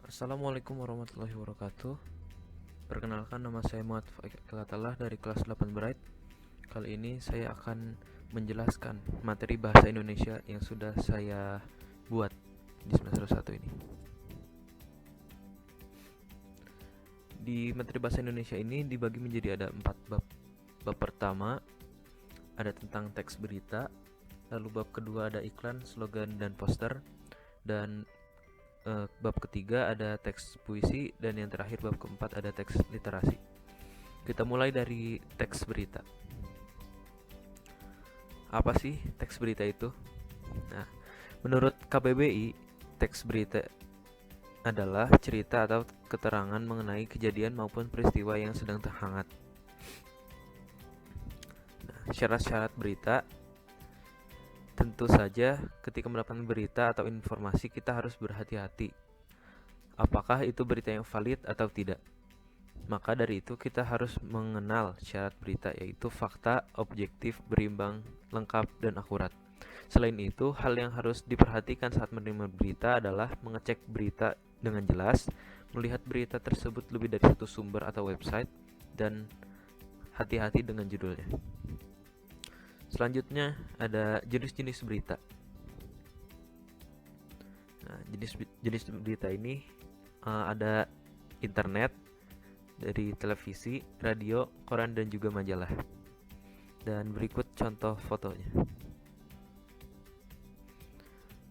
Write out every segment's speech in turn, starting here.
Assalamualaikum warahmatullahi wabarakatuh. Perkenalkan, nama saya Muhammad Faikal Atalah dari kelas 8 Bright. Kali ini saya akan menjelaskan materi bahasa Indonesia yang sudah saya buat di semester 1 ini. Di materi bahasa Indonesia ini dibagi menjadi ada 4 bab. Bab pertama ada tentang teks berita, lalu bab kedua ada iklan, slogan, dan poster, dan bab ketiga ada teks puisi, dan yang terakhir bab keempat ada teks literasi. Kita mulai dari teks berita. Apa sih teks berita itu? Nah, menurut KBBI, teks berita adalah cerita atau keterangan mengenai kejadian maupun peristiwa yang sedang terhangat. Nah, syarat-syarat berita. Tentu saja ketika mendapatkan berita atau informasi kita harus berhati-hati. Apakah itu berita yang valid atau tidak? Maka dari itu kita harus mengenal syarat berita, yaitu fakta, objektif, berimbang, lengkap, dan akurat. Selain itu, hal yang harus diperhatikan saat menerima berita adalah mengecek berita dengan jelas, melihat berita tersebut lebih dari satu sumber atau website, dan hati-hati dengan judulnya. Selanjutnya ada jenis-jenis berita. Nah, jenis berita ini ada internet, dari televisi, radio, koran, dan juga majalah. Dan berikut contoh fotonya.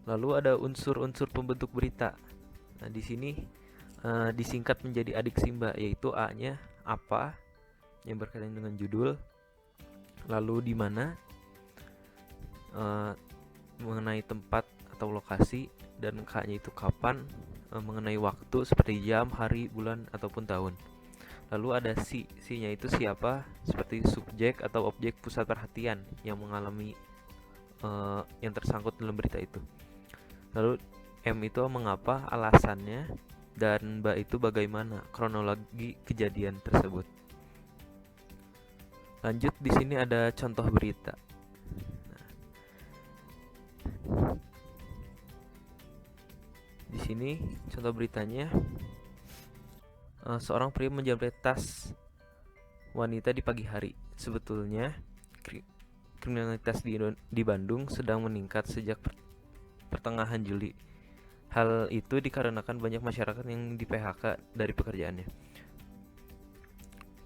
Lalu ada unsur-unsur pembentuk berita. Nah, di sini disingkat menjadi adik simba, yaitu A-nya apa yang berkaitan dengan judul, lalu di mana, mengenai tempat atau lokasi, dan K-nya itu kapan, mengenai waktu seperti jam, hari, bulan, ataupun tahun. Lalu ada C-nya itu siapa, seperti subjek atau objek pusat perhatian yang mengalami yang tersangkut dalam berita itu. Lalu M itu mengapa, alasannya, dan B itu bagaimana, kronologi kejadian tersebut. Lanjut, di sini ada contoh berita. Di sini contoh beritanya, seorang pria menjamret tas wanita di pagi hari. Sebetulnya kriminalitas di Bandung sedang meningkat sejak pertengahan Juli. Hal itu dikarenakan banyak masyarakat yang di PHK dari pekerjaannya.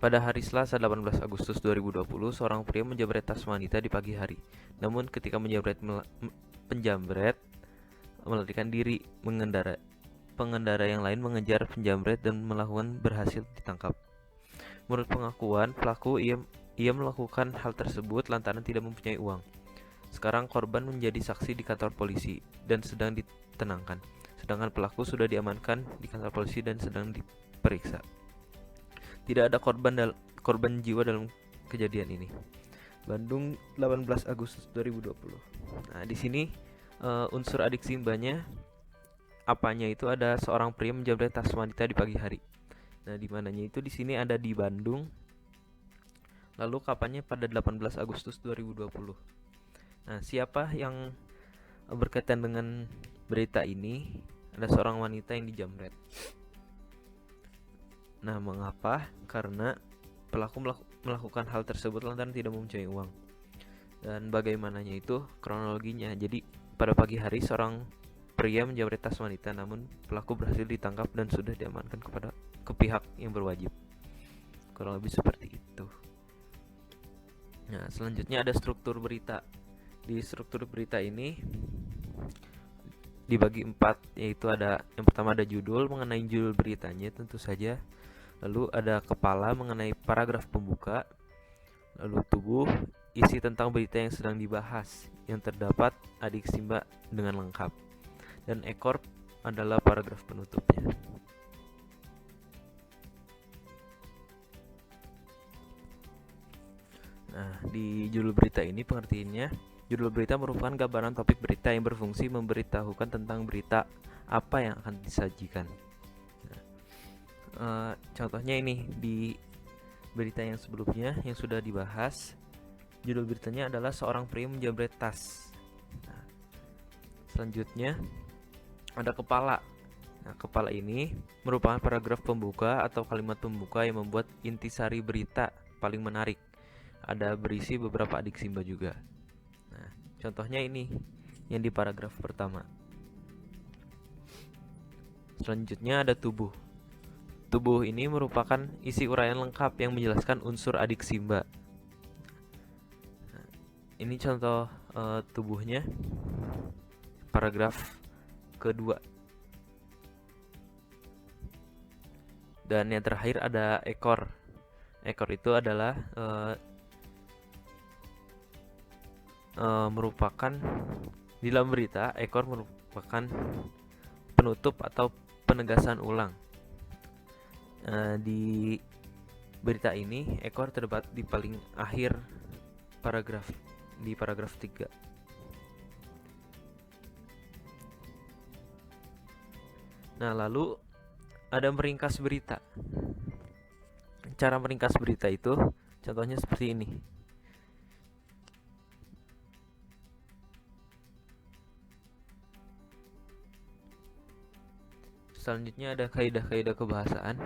Pada hari Selasa 18 Agustus 2020, seorang pria menjamret tas wanita di pagi hari. Namun ketika penjamret melarikan diri, pengendara yang lain mengejar penjamret dan berhasil ditangkap. Menurut pengakuan pelaku, ia melakukan hal tersebut lantaran tidak mempunyai uang. Sekarang korban menjadi saksi di kantor polisi dan sedang ditenangkan, sedangkan pelaku sudah diamankan di kantor polisi dan sedang diperiksa. Tidak ada korban jiwa dalam kejadian ini. Bandung 18 Agustus 2020. Nah, di sini unsur adik simbanya, apanya itu ada seorang pria menjamret tas wanita di pagi hari. Nah, di mananya itu di sini ada di Bandung. Lalu kapannya pada 18 Agustus 2020. Nah, siapa yang berkaitan dengan berita ini? Ada seorang wanita yang dijamret. Nah, mengapa? Karena pelaku melakukan hal tersebut lantaran tidak mempunyai uang. Dan bagaimananya itu kronologinya. Jadi pada pagi hari seorang pria menjamret tas wanita, namun pelaku berhasil ditangkap dan sudah diamankan ke pihak yang berwajib. Kurang lebih seperti itu. Nah, selanjutnya ada struktur berita. Di struktur berita ini dibagi 4, yaitu ada yang pertama ada judul, mengenai judul beritanya tentu saja. Lalu ada kepala mengenai paragraf pembuka. Lalu tubuh, isi tentang berita yang sedang dibahas yang terdapat adik simba dengan lengkap. Dan ekor adalah paragraf penutupnya. Nah, di judul berita ini pengertiannya, judul berita merupakan gambaran topik berita yang berfungsi memberitahukan tentang berita apa yang akan disajikan. Nah, contohnya ini di berita yang sebelumnya yang sudah dibahas, judul beritanya adalah seorang pria menjamret tas. Nah, selanjutnya ada kepala. Nah, kepala ini merupakan paragraf pembuka atau kalimat pembuka yang membuat intisari berita paling menarik. Ada berisi beberapa adik Simba juga. Nah, contohnya ini yang di paragraf pertama. Selanjutnya ada tubuh. Tubuh ini merupakan isi uraian lengkap yang menjelaskan unsur adik Simba. Nah, ini contoh tubuhnya, paragraf kedua. Dan yang terakhir ada ekor. Ekor itu adalah merupakan di dalam berita, ekor merupakan penutup atau penegasan ulang. Di berita ini ekor terdapat di paling akhir paragraf, di paragraf 3. Nah, lalu ada meringkas berita. Cara meringkas berita itu contohnya seperti ini. Selanjutnya ada kaidah-kaidah kebahasaan.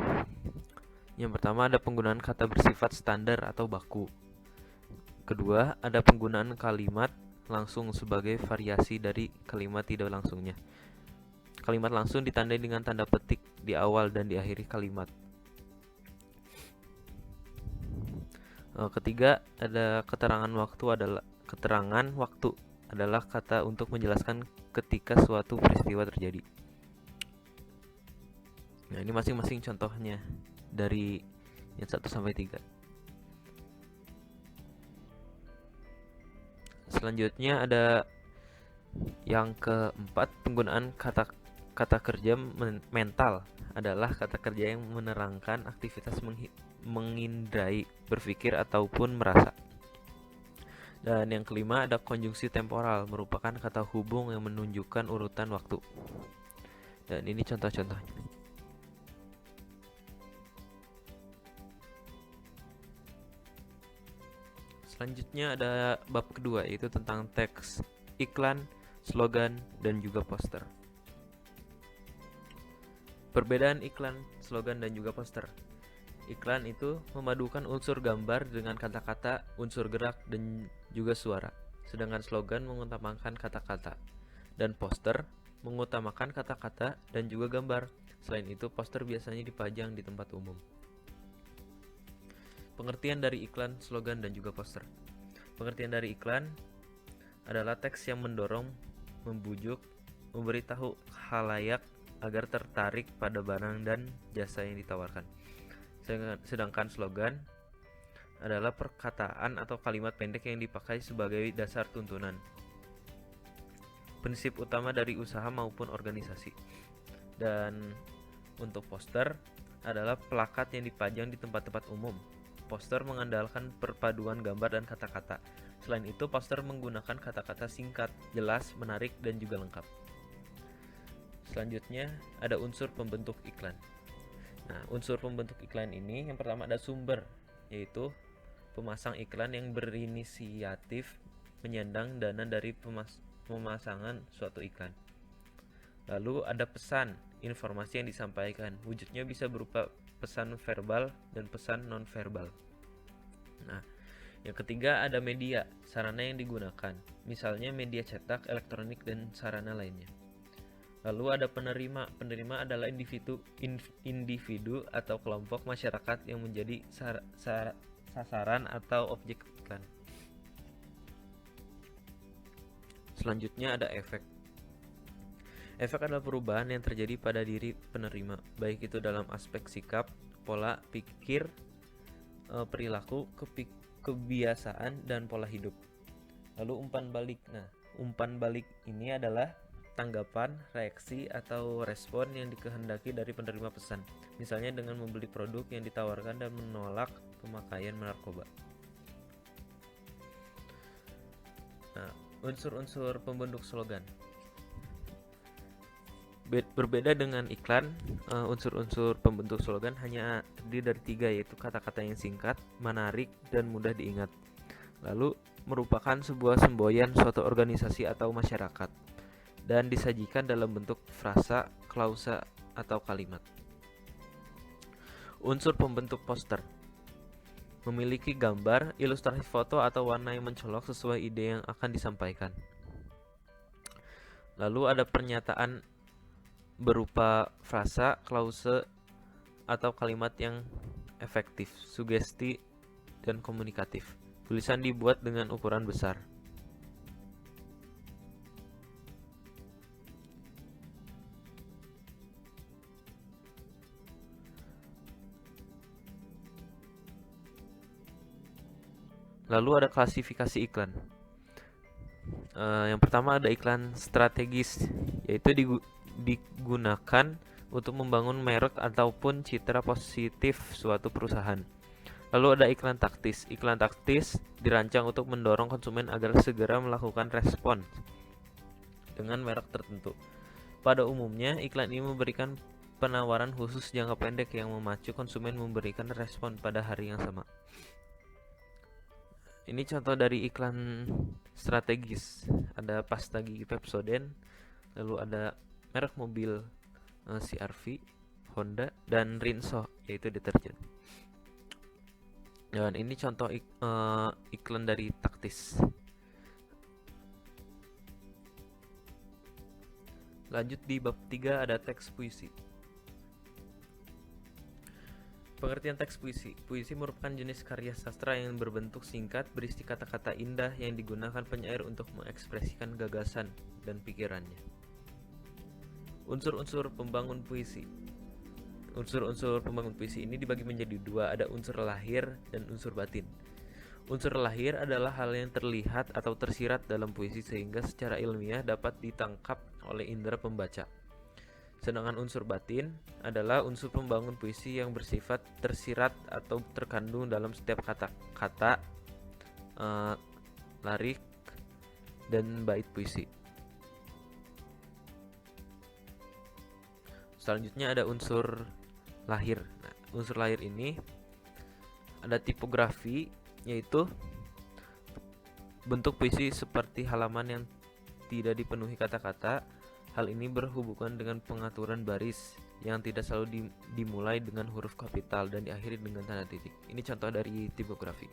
Yang pertama ada penggunaan kata bersifat standar atau baku. Kedua, ada penggunaan kalimat langsung sebagai variasi dari kalimat tidak langsungnya. Kalimat langsung ditandai dengan tanda petik di awal dan di akhir kalimat. Ketiga, ada keterangan waktu adalah kata untuk menjelaskan ketika suatu peristiwa terjadi. Nah, ini masing-masing contohnya dari yang 1 sampai 3. Selanjutnya ada yang keempat, penggunaan kata kerja mental adalah kata kerja yang menerangkan aktivitas mengindrai, berpikir ataupun merasa. Dan yang kelima ada konjungsi temporal, merupakan kata hubung yang menunjukkan urutan waktu. Dan ini contoh-contohnya. Selanjutnya ada bab kedua, yaitu tentang teks, iklan, slogan, dan juga poster. Perbedaan iklan, slogan, dan juga poster. Iklan itu memadukan unsur gambar dengan kata-kata, unsur gerak, dan juga suara. Sedangkan slogan mengutamakan kata-kata. Dan poster mengutamakan kata-kata dan juga gambar. Selain itu, poster biasanya dipajang di tempat umum. Pengertian dari iklan, slogan, dan juga poster. Pengertian dari iklan adalah teks yang mendorong, membujuk, memberitahu khalayak agar tertarik pada barang dan jasa yang ditawarkan. Sedangkan slogan adalah perkataan atau kalimat pendek yang dipakai sebagai dasar tuntunan. Prinsip utama dari usaha maupun organisasi. Dan untuk poster adalah plakat yang dipajang di tempat-tempat umum. Poster mengandalkan perpaduan gambar dan kata-kata. Selain itu, poster menggunakan kata-kata singkat, jelas, menarik, dan juga lengkap. Selanjutnya ada unsur pembentuk iklan. Nah, unsur pembentuk iklan ini yang pertama ada sumber, yaitu pemasang iklan yang berinisiatif menyandang dana dari pemasangan suatu iklan. Lalu ada pesan, informasi yang disampaikan. Wujudnya bisa berupa pesan verbal dan pesan non-verbal. Nah, yang ketiga ada media, sarana yang digunakan. Misalnya media cetak, elektronik, dan sarana lainnya. Lalu ada penerima. Penerima adalah individu atau kelompok masyarakat yang menjadi sasaran atau objek iklan. Selanjutnya ada efek. Efek adalah perubahan yang terjadi pada diri penerima, baik itu dalam aspek sikap, pola pikir, perilaku, kebiasaan, dan pola hidup. Lalu umpan balik. Nah, umpan balik ini adalah tanggapan, reaksi, atau respon yang dikehendaki dari penerima pesan, misalnya dengan membeli produk yang ditawarkan dan menolak pemakaian narkoba. Nah, unsur-unsur pembentuk slogan. Berbeda dengan iklan, unsur-unsur pembentuk slogan hanya terdiri dari 3, yaitu kata-kata yang singkat, menarik, dan mudah diingat. Lalu merupakan sebuah semboyan suatu organisasi atau masyarakat, dan disajikan dalam bentuk frasa, klausa, atau kalimat. Unsur pembentuk poster memiliki gambar, ilustrasi foto atau warna yang mencolok sesuai ide yang akan disampaikan. Lalu ada pernyataan berupa frasa, klase, atau kalimat yang efektif, sugesti, dan komunikatif. Tulisan dibuat dengan ukuran besar. Lalu ada klasifikasi iklan. Yang pertama ada iklan strategis, yaitu digunakan untuk membangun merek ataupun citra positif suatu perusahaan. Lalu ada iklan taktis. Iklan taktis dirancang untuk mendorong konsumen agar segera melakukan respon dengan merek tertentu. Pada umumnya, iklan ini memberikan penawaran khusus jangka pendek yang memacu konsumen memberikan respon pada hari yang sama. Ini contoh dari iklan strategis. Ada pasta gigi Pepsodent, lalu ada merek mobil CR-V, Honda, dan Rinso, yaitu deterjen. Dan ini contoh iklan dari taktis. Lanjut di bab 3 ada teks puisi. Pengertian teks puisi. Puisi merupakan jenis karya sastra yang berbentuk singkat, berisi kata-kata indah yang digunakan penyair untuk mengekspresikan gagasan dan pikirannya. Unsur-unsur pembangun puisi. Unsur-unsur pembangun puisi ini dibagi menjadi dua, ada unsur lahir dan unsur batin. Unsur lahir adalah hal yang terlihat atau tersirat dalam puisi sehingga secara ilmiah dapat ditangkap oleh indera pembaca. Sedangkan unsur batin adalah unsur pembangun puisi yang bersifat tersirat atau terkandung dalam setiap kata-kata, lirik, dan bait puisi. Selanjutnya ada unsur lahir. Nah, unsur lahir ini ada tipografi, yaitu bentuk puisi seperti halaman yang tidak dipenuhi kata-kata. Hal ini berhubungan dengan pengaturan baris yang tidak selalu dimulai dengan huruf kapital dan diakhiri dengan tanda titik. Ini contoh dari tipografi.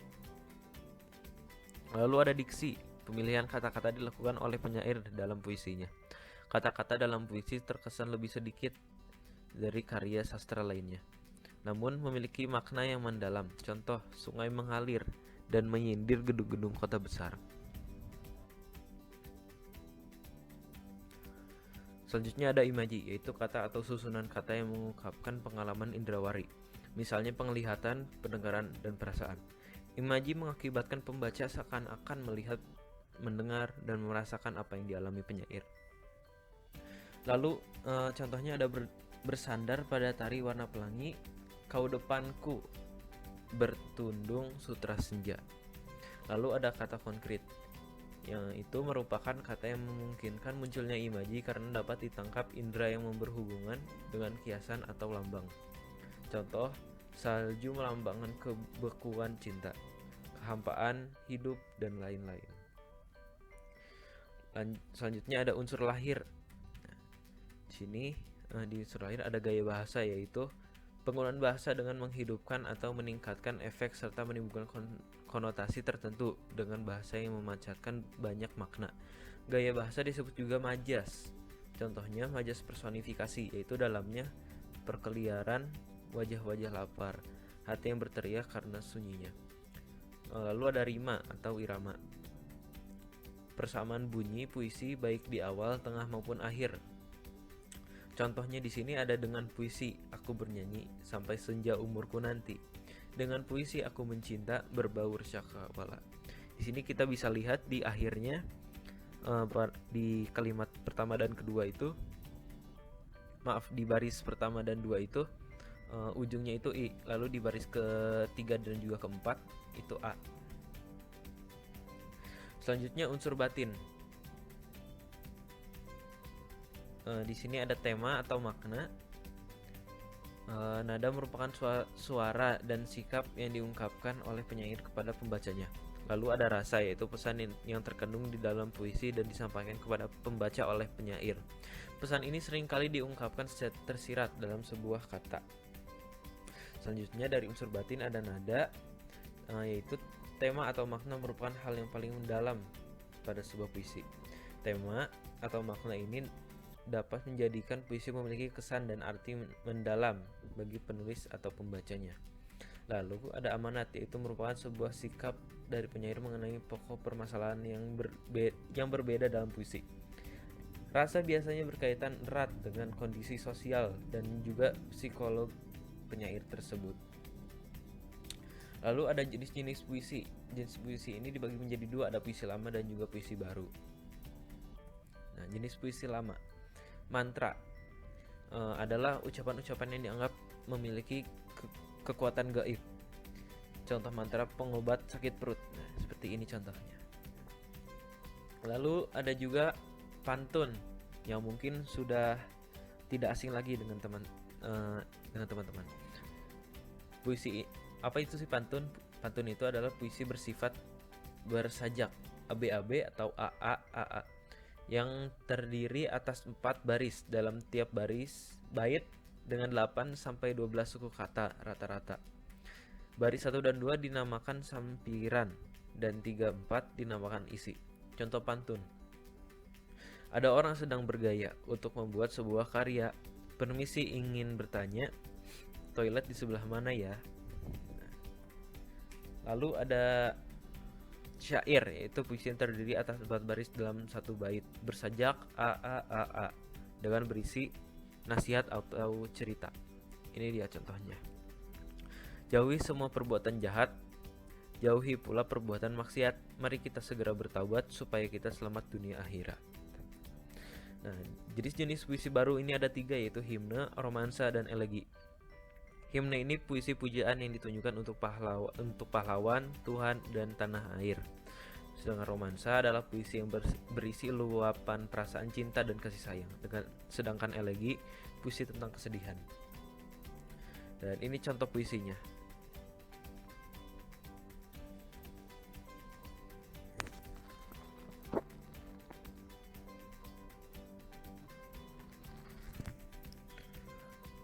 Lalu ada diksi. Pemilihan kata-kata dilakukan oleh penyair dalam puisinya. Kata-kata dalam puisi terkesan lebih sedikit dari karya sastra lainnya, namun memiliki makna yang mendalam. Contoh, sungai mengalir dan menyindir gedung-gedung kota besar. Selanjutnya ada imaji, yaitu kata atau susunan kata yang mengungkapkan pengalaman indrawari, misalnya penglihatan, pendengaran, dan perasaan. Imaji mengakibatkan pembaca seakan-akan melihat, mendengar, dan merasakan apa yang dialami penyair. Lalu contohnya ada bersandar pada tari warna pelangi, kau depanku, bertundung sutra senja. Lalu ada kata konkret, yang itu merupakan kata yang memungkinkan munculnya imaji karena dapat ditangkap indera yang berhubungan dengan kiasan atau lambang. Contoh, salju melambangkan kebekuan cinta, kehampaan hidup, dan lain-lain. Selanjutnya ada unsur lahir. Di sini di unsur lahir ada gaya bahasa, yaitu penggunaan bahasa dengan menghidupkan atau meningkatkan efek serta menimbulkan konotasi tertentu dengan bahasa yang memancarkan banyak makna. Gaya bahasa disebut juga majas. Contohnya majas personifikasi, yaitu dalamnya perkeliaran wajah-wajah lapar, hati yang berteriak karena sunyinya. Lalu ada rima atau irama. Persamaan bunyi puisi baik di awal, tengah maupun akhir. Contohnya di sini ada dengan puisi aku bernyanyi sampai senja umurku nanti. Dengan puisi aku mencinta berbaur syakawala. Di sini kita bisa lihat di akhirnya di kalimat pertama dan kedua itu, di baris pertama dan dua itu ujungnya itu i, lalu di baris ketiga dan juga keempat itu a. Selanjutnya unsur batin. Di sini ada tema atau makna. Nada merupakan suara dan sikap yang diungkapkan oleh penyair kepada pembacanya. Lalu ada rasa, yaitu pesan yang terkandung di dalam puisi dan disampaikan kepada pembaca oleh penyair. Pesan ini seringkali diungkapkan secara tersirat dalam sebuah kata. Selanjutnya dari unsur batin ada nada, yaitu tema atau makna merupakan hal yang paling mendalam pada sebuah puisi. Tema atau makna ini dapat menjadikan puisi memiliki kesan dan arti mendalam bagi penulis atau pembacanya. Lalu ada amanat, yaitu merupakan sebuah sikap dari penyair mengenai pokok permasalahan yang berbeda dalam puisi. Rasa biasanya berkaitan erat dengan kondisi sosial dan juga psikolog penyair tersebut. Lalu ada jenis-jenis puisi. Jenis puisi ini dibagi menjadi dua, ada puisi lama dan juga puisi baru. Nah, jenis puisi lama. Mantra adalah ucapan-ucapan yang dianggap memiliki kekuatan gaib. Contoh mantra pengobat sakit perut. Nah, seperti ini contohnya. Lalu ada juga pantun yang mungkin sudah tidak asing lagi dengan teman-teman. Puisi apa itu sih pantun? Pantun itu adalah puisi bersifat bersajak, ABAB atau AA yang terdiri atas 4 baris. Dalam tiap baris bait dengan 8 sampai 12 suku kata rata-rata. Baris 1 dan 2 dinamakan sampiran dan 3, 4 dinamakan isi. Contoh pantun. Ada orang sedang bergaya untuk membuat sebuah karya. Permisi, ingin bertanya, toilet di sebelah mana ya? Lalu ada syair, yaitu puisi yang terdiri atas 4 baris dalam satu bait, bersajak a dengan berisi nasihat atau cerita. Ini dia contohnya. Jauhi semua perbuatan jahat, jauhi pula perbuatan maksiat. Mari kita segera bertaubat supaya kita selamat dunia akhirat. Nah, jenis-jenis puisi baru ini ada 3, yaitu himne, romansa, dan elegi. Himne ini puisi pujaan yang ditunjukkan untuk pahlawan, Tuhan, dan tanah air. Sedangkan romansa adalah puisi yang berisi luapan perasaan cinta dan kasih sayang. Sedangkan elegi puisi tentang kesedihan. Dan ini contoh puisinya.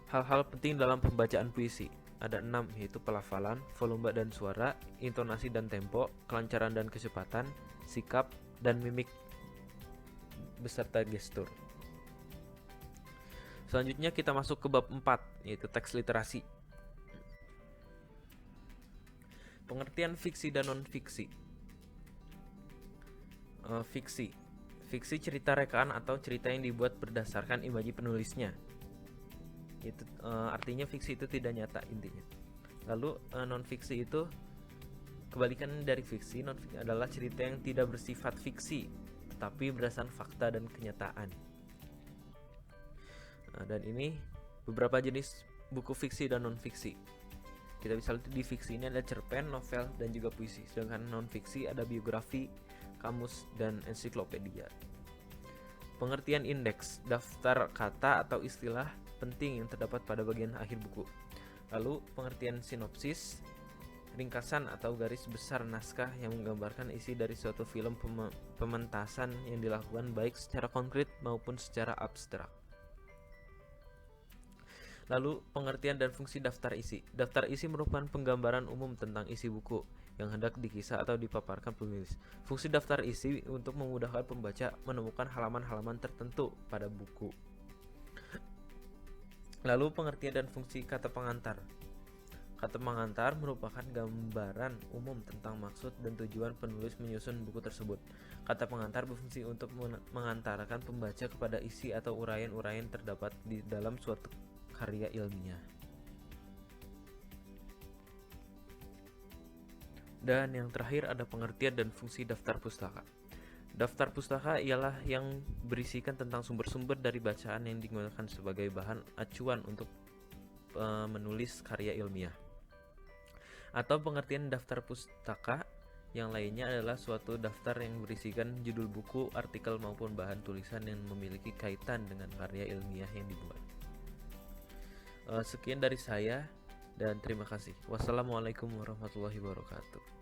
Hal-hal penting dalam pembacaan puisi ada 6, yaitu pelafalan, volume dan suara, intonasi dan tempo, kelancaran dan kecepatan, sikap dan mimik beserta gestur. Selanjutnya kita masuk ke bab 4, yaitu teks literasi. Pengertian fiksi dan non-fiksi. Fiksi cerita rekaan atau cerita yang dibuat berdasarkan imaji penulisnya. Itu artinya fiksi itu tidak nyata intinya. Lalu non-fiksi itu kebalikan dari fiksi. Non-fiksi adalah cerita yang tidak bersifat fiksi tetapi berdasarkan fakta dan kenyataan. Dan ini beberapa jenis buku fiksi dan non-fiksi. Kita bisa lihat di fiksi ini ada cerpen, novel, dan juga puisi. Sedangkan non-fiksi ada biografi, kamus, dan ensiklopedia. Pengertian indeks, daftar kata atau istilah penting yang terdapat pada bagian akhir buku. Lalu pengertian sinopsis, ringkasan atau garis besar naskah yang menggambarkan isi dari suatu film pementasan yang dilakukan baik secara konkret maupun secara abstrak. Lalu pengertian dan fungsi daftar isi. Daftar isi merupakan penggambaran umum tentang isi buku yang hendak dikisah atau dipaparkan penulis. Fungsi daftar isi untuk memudahkan pembaca menemukan halaman-halaman tertentu pada buku. Lalu pengertian dan fungsi kata pengantar. Kata pengantar merupakan gambaran umum tentang maksud dan tujuan penulis menyusun buku tersebut. Kata pengantar berfungsi untuk mengantarkan pembaca kepada isi atau uraian-uraian terdapat di dalam suatu karya ilmiah. Dan yang terakhir ada pengertian dan fungsi daftar pustaka. Daftar pustaka ialah yang berisikan tentang sumber-sumber dari bacaan yang digunakan sebagai bahan acuan untuk menulis karya ilmiah. Atau pengertian daftar pustaka yang lainnya adalah suatu daftar yang berisikan judul buku, artikel maupun bahan tulisan yang memiliki kaitan dengan karya ilmiah yang dibuat. Sekian dari saya dan terima kasih. Wassalamualaikum warahmatullahi wabarakatuh.